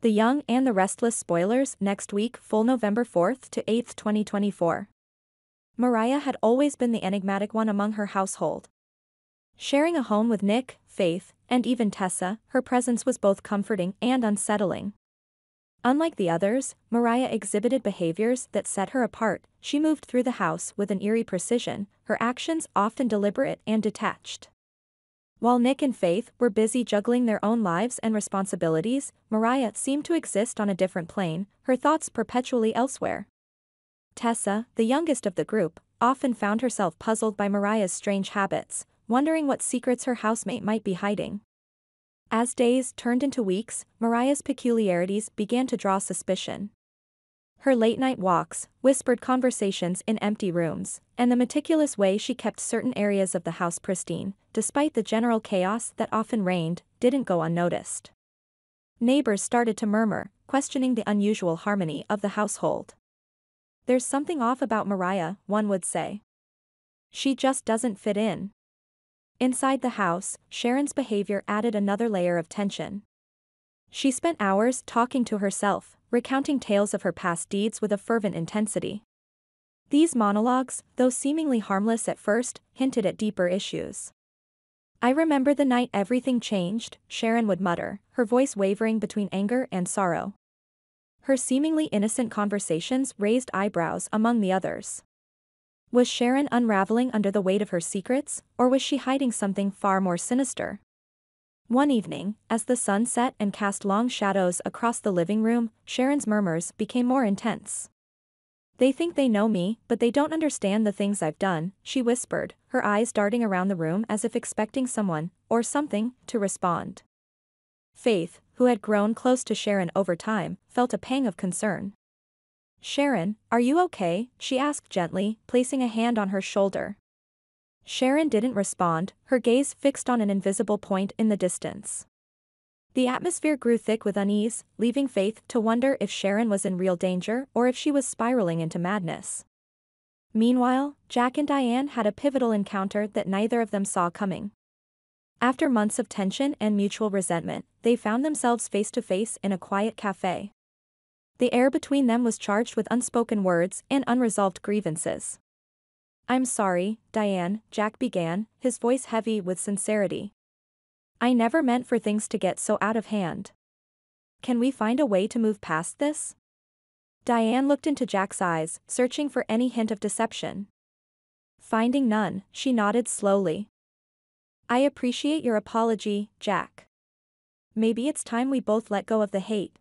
The Young and the Restless spoilers next week, full November 4th to 8th, 2024. Mariah had always been the enigmatic one among her household. Sharing a home with Nick, Faith, and even Tessa, her presence was both comforting and unsettling. Unlike the others, Mariah exhibited behaviors that set her apart. She moved through the house with an eerie precision, her actions often deliberate and detached. While Nick and Faith were busy juggling their own lives and responsibilities, Mariah seemed to exist on a different plane, her thoughts perpetually elsewhere. Tessa, the youngest of the group, often found herself puzzled by Mariah's strange habits, wondering what secrets her housemate might be hiding. As days turned into weeks, Mariah's peculiarities began to draw suspicion. Her late-night walks, whispered conversations in empty rooms, and the meticulous way she kept certain areas of the house pristine, despite the general chaos that often reigned, didn't go unnoticed. Neighbors started to murmur, questioning the unusual harmony of the household. "There's something off about Mariah," one would say. "She just doesn't fit in." Inside the house, Sharon's behavior added another layer of tension. She spent hours talking to herself, recounting tales of her past deeds with a fervent intensity. These monologues, though seemingly harmless at first, hinted at deeper issues. "I remember the night everything changed," Sharon would mutter, her voice wavering between anger and sorrow. Her seemingly innocent conversations raised eyebrows among the others. Was Sharon unraveling under the weight of her secrets, or was she hiding something far more sinister? One evening, as the sun set and cast long shadows across the living room, Sharon's murmurs became more intense. "They think they know me, but they don't understand the things I've done," she whispered, her eyes darting around the room as if expecting someone, or something, to respond. Faith, who had grown close to Sharon over time, felt a pang of concern. "Sharon, are you okay?" she asked gently, placing a hand on her shoulder. Sharon didn't respond, her gaze fixed on an invisible point in the distance. The atmosphere grew thick with unease, leaving Faith to wonder if Sharon was in real danger or if she was spiraling into madness. Meanwhile, Jack and Diane had a pivotal encounter that neither of them saw coming. After months of tension and mutual resentment, they found themselves face to face in a quiet cafe. The air between them was charged with unspoken words and unresolved grievances. "I'm sorry, Diane," Jack began, his voice heavy with sincerity. "I never meant for things to get so out of hand. Can we find a way to move past this?" Diane looked into Jack's eyes, searching for any hint of deception. Finding none, she nodded slowly. "I appreciate your apology, Jack. Maybe it's time we both let go of the hate."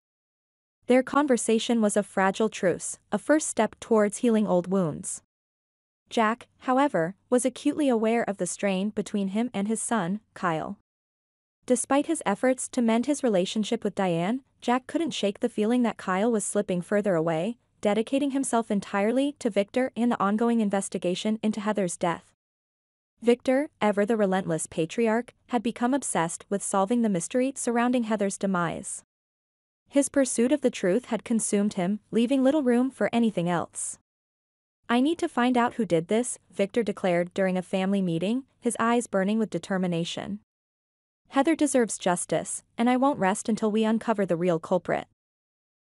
Their conversation was a fragile truce, a first step towards healing old wounds. Jack, however, was acutely aware of the strain between him and his son, Kyle. Despite his efforts to mend his relationship with Diane, Jack couldn't shake the feeling that Kyle was slipping further away, dedicating himself entirely to Victor and the ongoing investigation into Heather's death. Victor, ever the relentless patriarch, had become obsessed with solving the mystery surrounding Heather's demise. His pursuit of the truth had consumed him, leaving little room for anything else. "I need to find out who did this," Victor declared during a family meeting, his eyes burning with determination. "Heather deserves justice, and I won't rest until we uncover the real culprit."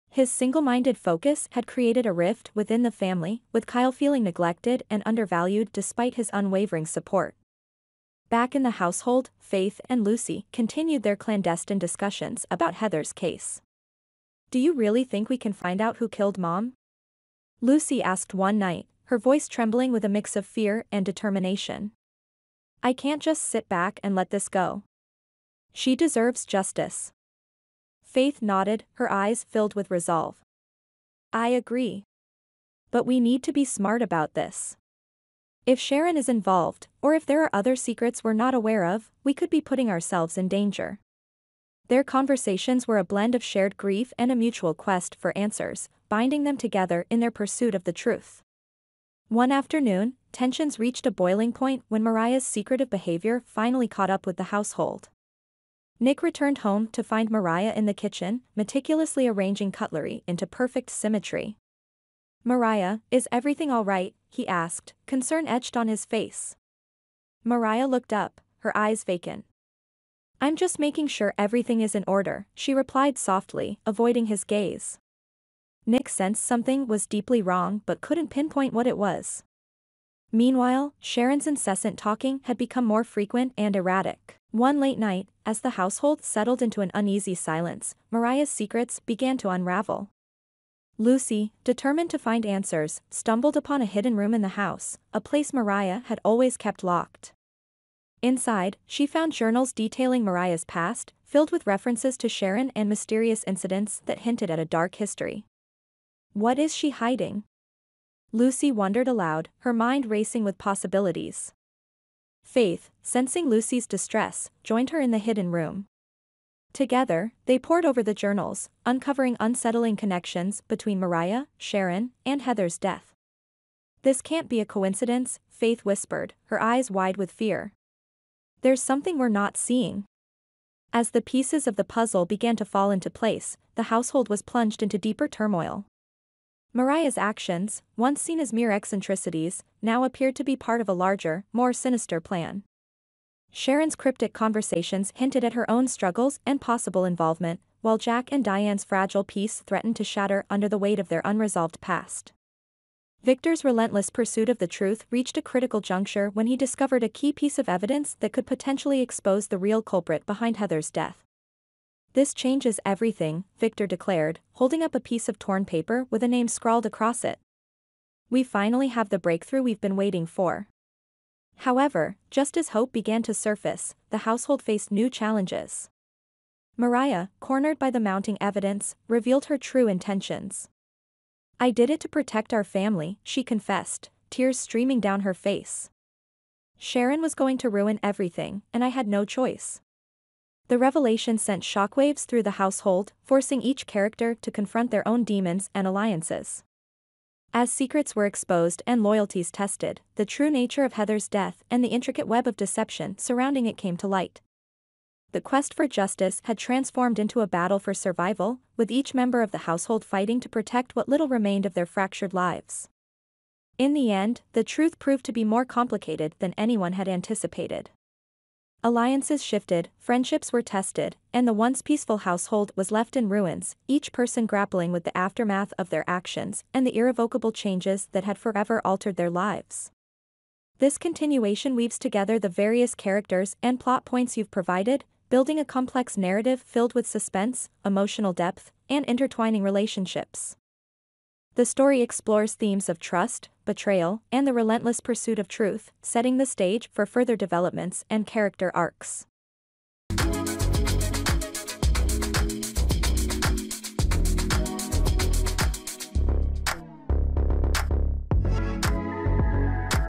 His single-minded focus had created a rift within the family, with Kyle feeling neglected and undervalued despite his unwavering support. Back in the household, Faith and Lucy continued their clandestine discussions about Heather's case. "Do you really think we can find out who killed Mom?" Lucy asked one night, her voice trembling with a mix of fear and determination. "I can't just sit back and let this go. She deserves justice." Faith nodded, her eyes filled with resolve. "I agree. But we need to be smart about this. If Sharon is involved, or if there are other secrets we're not aware of, we could be putting ourselves in danger." Their conversations were a blend of shared grief and a mutual quest for answers, binding them together in their pursuit of the truth. One afternoon, tensions reached a boiling point when Mariah's secretive behavior finally caught up with the household. Nick returned home to find Mariah in the kitchen, meticulously arranging cutlery into perfect symmetry. "Mariah, is everything all right?" he asked, concern etched on his face. Mariah looked up, her eyes vacant. I'm just making sure everything is in order, she replied softly, avoiding his gaze. Nick sensed something was deeply wrong but couldn't pinpoint what it was. Meanwhile, Sharon's incessant talking had become more frequent and erratic. One late night, as the household settled into an uneasy silence, Mariah's secrets began to unravel. Lucy, determined to find answers, stumbled upon a hidden room in the house, a place Mariah had always kept locked. Inside, she found journals detailing Mariah's past, filled with references to Sharon and mysterious incidents that hinted at a dark history. What is she hiding? Lucy wondered aloud, her mind racing with possibilities. Faith, sensing Lucy's distress, joined her in the hidden room. Together, they pored over the journals, uncovering unsettling connections between Mariah, Sharon, and Heather's death. This can't be a coincidence, Faith whispered, her eyes wide with fear. There's something we're not seeing. As the pieces of the puzzle began to fall into place, the household was plunged into deeper turmoil. Mariah's actions, once seen as mere eccentricities, now appeared to be part of a larger, more sinister plan. Sharon's cryptic conversations hinted at her own struggles and possible involvement, while Jack and Diane's fragile peace threatened to shatter under the weight of their unresolved past. Victor's relentless pursuit of the truth reached a critical juncture when he discovered a key piece of evidence that could potentially expose the real culprit behind Heather's death. This changes everything, Victor declared, holding up a piece of torn paper with a name scrawled across it. We finally have the breakthrough we've been waiting for. However, just as hope began to surface, the household faced new challenges. Mariah, cornered by the mounting evidence, revealed her true intentions. I did it to protect our family, she confessed, tears streaming down her face. Sharon was going to ruin everything, and I had no choice. The revelation sent shockwaves through the household, forcing each character to confront their own demons and alliances. As secrets were exposed and loyalties tested, the true nature of Heather's death and the intricate web of deception surrounding it came to light. The quest for justice had transformed into a battle for survival, with each member of the household fighting to protect what little remained of their fractured lives. In the end, the truth proved to be more complicated than anyone had anticipated. Alliances shifted, friendships were tested, and the once peaceful household was left in ruins, each person grappling with the aftermath of their actions and the irrevocable changes that had forever altered their lives. This continuation weaves together the various characters and plot points you've provided, building a complex narrative filled with suspense, emotional depth, and intertwining relationships. The story explores themes of trust, betrayal, and the relentless pursuit of truth, setting the stage for further developments and character arcs.